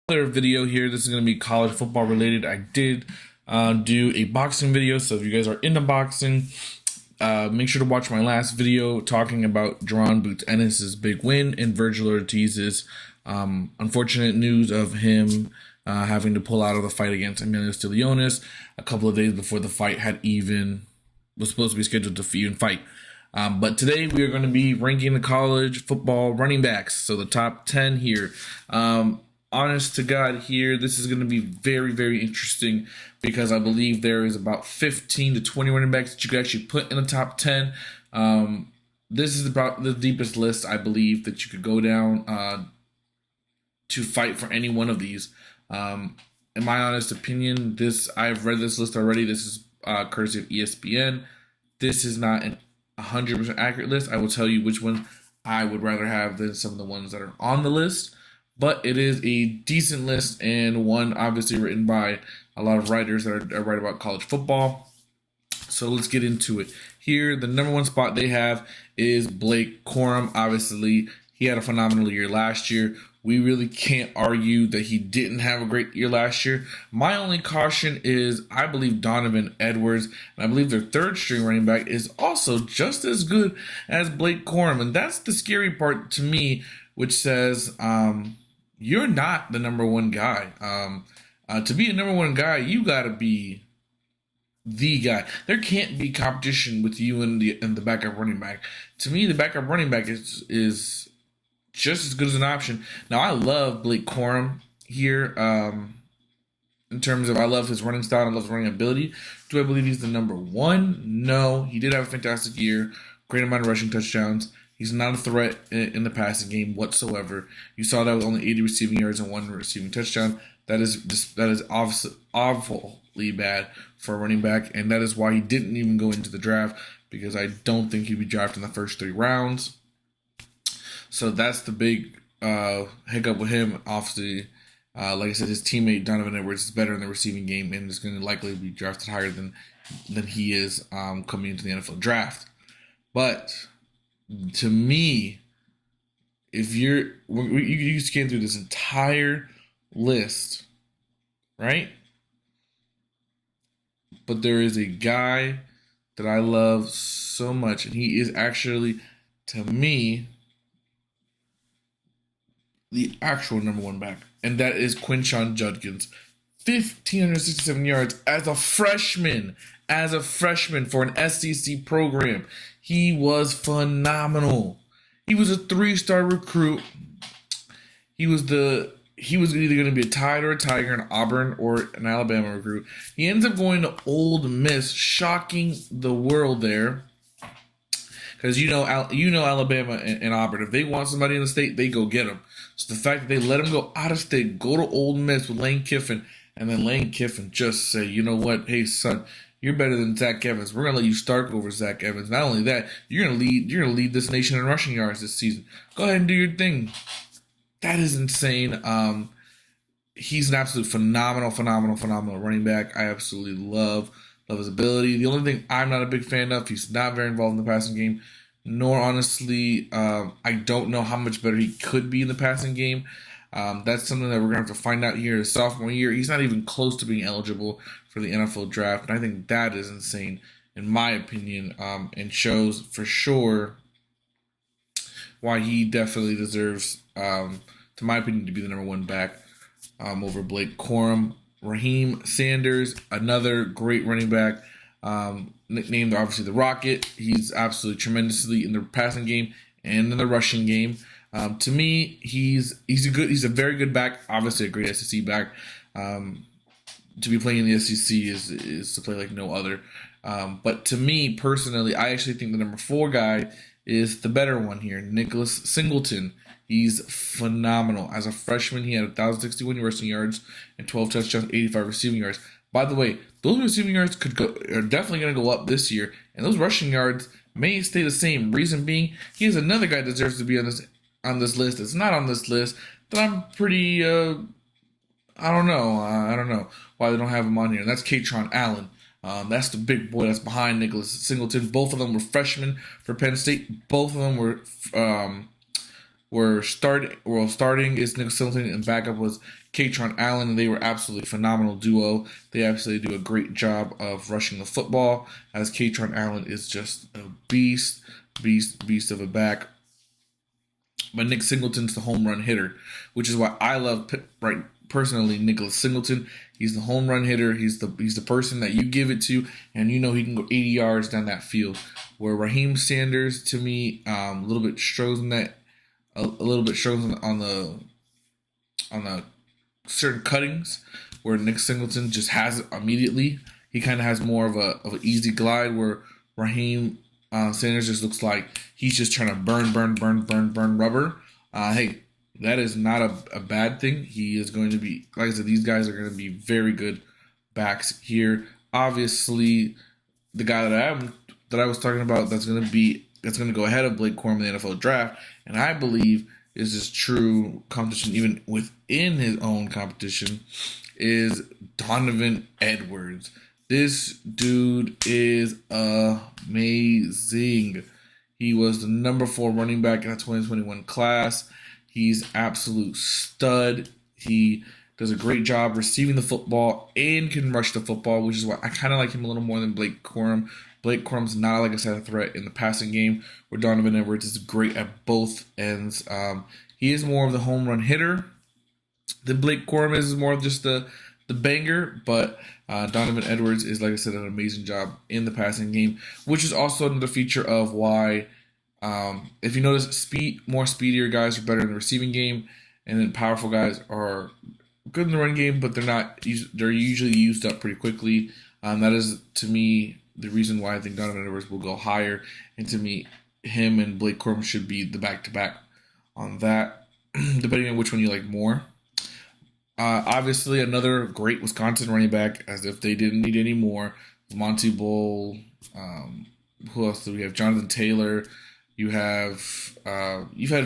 Another video here. This is going to be college football related. I did do a boxing video, so if you guys are into boxing, make sure to watch my last video talking about Jaron Boots Ennis's big win and Virgil Ortiz's unfortunate news of him having to pull out of the fight against Emilio Stillionis a couple of days before the fight was supposed to be scheduled to even fight. But today we are going to be ranking the college football running backs, so the top 10 here. Honest to God here, this is going to be very, very interesting because I believe there is about 15 to 20 running backs that you could actually put in the top 10. This is about the deepest list, I believe, that you could go down to fight for any one of these. In my honest opinion, I've read this list already. This is courtesy of ESPN. This is not an 100% accurate list. I will tell you which one I would rather have than some of the ones that are on the list. But it is a decent list and one obviously written by a lot of writers that are write about college football. So let's get into it. Here, the number one spot they have is Blake Corum. Obviously, he had a phenomenal year last year. We really can't argue that he didn't have a great year last year. My only caution is I believe Donovan Edwards, and I believe their third string running back is also just as good as Blake Corum. And that's the scary part to me, which says you're not the number one guy. To be a number one guy, you got to be the guy. There can't be competition with you and the backup running back. To me, the backup running back is just as good as an option. Now, I love Blake Corum here in terms of I love his running style. I love his running ability. Do I believe he's the number one? No. He did have a fantastic year. Great amount of rushing touchdowns. He's not a threat in the passing game whatsoever. You saw that with only 80 receiving yards and one receiving touchdown. That is obviously awfully bad for a running back, and that is why he didn't even go into the draft, because I don't think he'd be drafted in the first 3 rounds. So that's the big hiccup with him. Obviously, like I said, his teammate Donovan Edwards is better in the receiving game and is going to likely be drafted higher than he is coming into the NFL draft. But to me, if you scan through this entire list, right? But there is a guy that I love so much, and he is actually, to me, the actual number one back, and that is Quinshon Judkins. 1,567 yards as a freshman for an SEC program. He was phenomenal. He was a 3-star recruit. He was either going to be a Tide or a Tiger, an Auburn or an Alabama recruit. He ends up going to Ole Miss, shocking the world there. Because you know Alabama and Auburn, if they want somebody in the state, they go get him. So the fact that they let him go out of state, go to Ole Miss with Lane Kiffin, and then Lane Kiffin just say, you know what, hey son, you're better than Zach Evans. We're gonna let you start over Zach Evans. Not only that, you're gonna lead this nation in rushing yards this season. Go ahead and do your thing. That is insane. He's an absolute phenomenal running back. I absolutely love his ability. The only thing I'm not a big fan of, he's not very involved in the passing game. Nor, honestly, I don't know how much better he could be in the passing game. That's something that we're going to have to find out here his sophomore year. He's not even close to being eligible for the NFL draft, and I think that is insane, in my opinion, and shows for sure why he definitely deserves, to my opinion, to be the number one back over Blake Corum. Raheem Sanders, another great running back, nicknamed obviously the Rocket. He's absolutely tremendously in the passing game and in the rushing game. To me, he's a very good back. Obviously, a great SEC back. To be playing in the SEC is to play like no other. But to me personally, I actually think the number 4 guy is the better one here, Nicholas Singleton. He's phenomenal. As a freshman, he had 1,061 rushing yards and 12 touchdowns, 85 receiving yards. By the way, those receiving yards are definitely going to go up this year, and those rushing yards may stay the same. Reason being, he is another guy that deserves to be on this list. It's not on this list that I'm pretty. I don't know why they don't have him on here. And that's Katron Allen. That's the big boy that's behind Nicholas Singleton. Both of them were freshmen for Penn State. Both of them were starting is Nicholas Singleton, and backup was Katron Allen, and they were absolutely phenomenal duo. They absolutely do a great job of rushing the football, as Katron Allen is just a beast of a back. But Nick Singleton's the home run hitter, which is why I love personally Nicholas Singleton. He's the home run hitter. He's the person that you give it to, and you know he can go 80 yards down that field. Where Raheem Sanders, to me, a little bit struggles in that, a little bit struggles on the certain cuttings, where Nick Singleton just has it immediately. He kind of has more of an easy glide, where Raheem Sanders just looks like he's just trying to burn rubber. Hey, that is not a bad thing. He is going to be, like I said, these guys are going to be very good backs here. Obviously, the guy that I was talking about that's going to go ahead of Blake Corum in the NFL draft, and I believe is his true competition even within his own competition, is Donovan Edwards. This dude is amazing. He was the number 4 running back in the 2021 class. He's absolute stud. He does a great job receiving the football and can rush the football, which is why I kind of like him a little more than Blake Corum. Blake Corum's not, like I said, a threat in the passing game, where Donovan Edwards is great at both ends. He is more of the home run hitter than Blake Corum is more of just the banger, but Donovan Edwards is, like I said, an amazing job in the passing game, which is also another feature of why, if you notice, more speedier guys are better in the receiving game, and then powerful guys are good in the run game, but they're usually used up pretty quickly. That is, to me, the reason why I think Donovan Edwards will go higher, and to me, him and Blake Corum should be the back-to-back on that, depending on which one you like more. Obviously, another great Wisconsin running back, as if they didn't need any more. Monty Bull. Who else do we have? Jonathan Taylor. You've had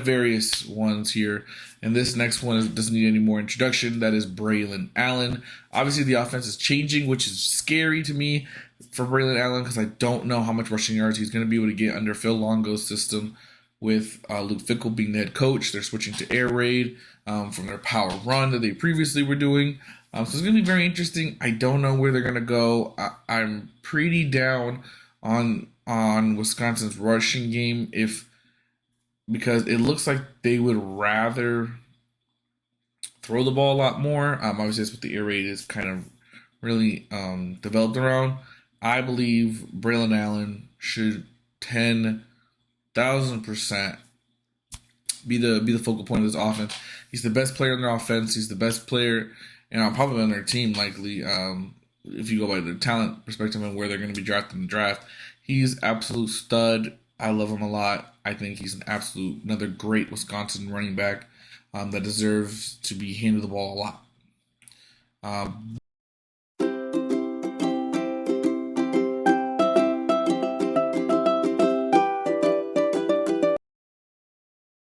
various ones here, and this next one doesn't need any more introduction. That is Braylon Allen. Obviously, the offense is changing, which is scary to me for Braylon Allen, because I don't know how much rushing yards he's going to be able to get under Phil Longo's system. With Luke Fickell being the head coach, they're switching to air raid from their power run that they previously were doing. So it's going to be very interesting. I don't know where they're going to go. I'm pretty down on Wisconsin's rushing game, because it looks like they would rather throw the ball a lot more. Obviously, that's what the air raid is kind of really developed around. I believe Braylon Allen should 10,000% be the focal point of this offense. He's the best player in their offense. He's the best player, and probably on their team, likely. If you go by their talent perspective and where they're going to be drafted in the draft, he's absolute stud. I love him a lot. I think he's another great Wisconsin running back that deserves to be handed the ball a lot.